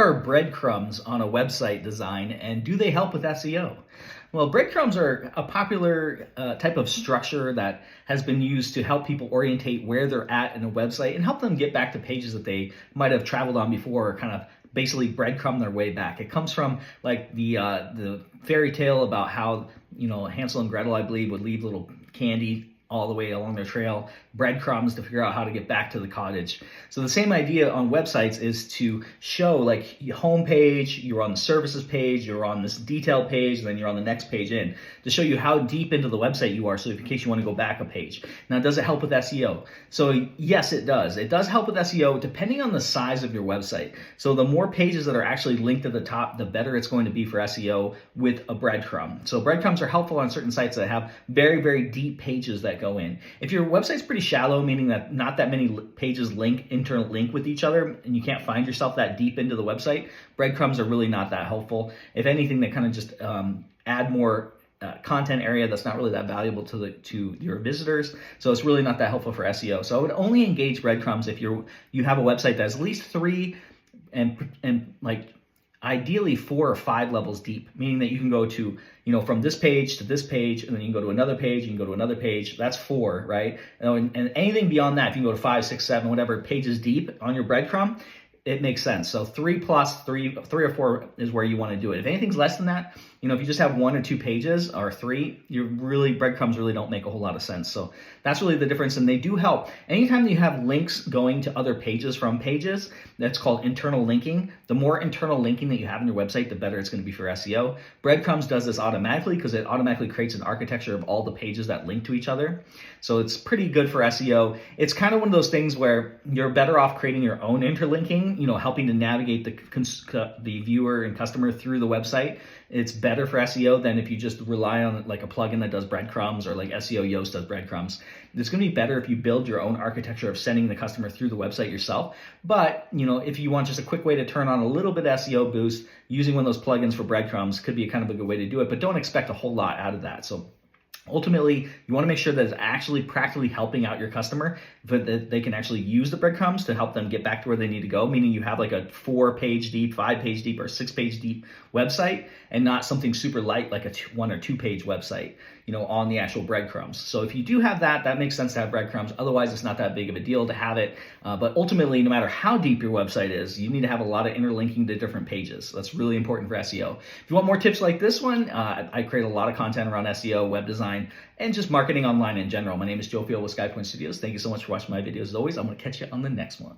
are breadcrumbs on a website design, and do they help with SEO? Well, breadcrumbs are a popular type of structure that has been used to help people orientate where they're at in a website and help them get back to pages that they might have traveled on before, or kind of basically breadcrumb their way back. It comes from like the fairy tale about how, Hansel and Gretel, I believe, would leave little candy all the way along their trail, breadcrumbs to figure out how to get back to the cottage. So the same idea on websites is to show, like, your home page, you're on the services page, you're on this detail page, and then you're on the next page in, to show you how deep into the website you are, so in case you want to go back a page. Now, does it help with SEO? So yes, it does. It does help with SEO depending on the size of your website. So the more pages that are actually linked at the top, the better it's going to be for SEO with a breadcrumb. So breadcrumbs are helpful on certain sites that have very, very deep pages that go in. If your website's pretty shallow, meaning that not that many pages interlink with each other, and you can't find yourself that deep into the website, breadcrumbs are really not that helpful. If anything, they kind of just add more content area that's not really that valuable to your visitors. So it's really not that helpful for SEO. So I would only engage breadcrumbs if you have a website that's at least 3 and like ideally 4 or 5 levels deep, meaning that you can go to, from this page to this page, and then you can go to another page, you can go to another page. That's 4, right? And anything beyond that, if you can go to 5, 6, 7, whatever pages deep on your breadcrumb, it makes sense. So 3 plus 3 or 4 is where you want to do it. If anything's less than that, if you just have 1 or 2 pages or 3, breadcrumbs really don't make a whole lot of sense. So that's really the difference, and they do help. Anytime you have links going to other pages from pages, that's called internal linking. The more internal linking that you have in your website, the better it's going to be for SEO. Breadcrumbs does this automatically because it automatically creates an architecture of all the pages that link to each other. So it's pretty good for SEO. It's kind of one of those things where you're better off creating your own interlinking, helping to navigate the viewer and customer through the website. It's better for SEO than if you just rely on like a plugin that does breadcrumbs, or like SEO Yoast does breadcrumbs. It's going to be better if you build your own architecture of sending the customer through the website yourself. But, if you want just a quick way to turn on a little bit of SEO boost, using one of those plugins for breadcrumbs could be kind of a good way to do it, but don't expect a whole lot out of that. So ultimately, you want to make sure that it's actually practically helping out your customer, but that they can actually use the breadcrumbs to help them get back to where they need to go, meaning you have like a 4-page deep, 5-page deep, or 6-page deep website, and not something super light like a 1 or 2-page website, on the actual breadcrumbs. So if you do have that, that makes sense to have breadcrumbs. Otherwise, it's not that big of a deal to have it. But ultimately, no matter how deep your website is, you need to have a lot of interlinking to different pages. That's really important for SEO. If you want more tips like this one, I create a lot of content around SEO, web design, and just marketing online in general. My name is Joe Field with SkyPoint Studios. Thank you so much for watching my videos. As always, I'm going to catch you on the next one.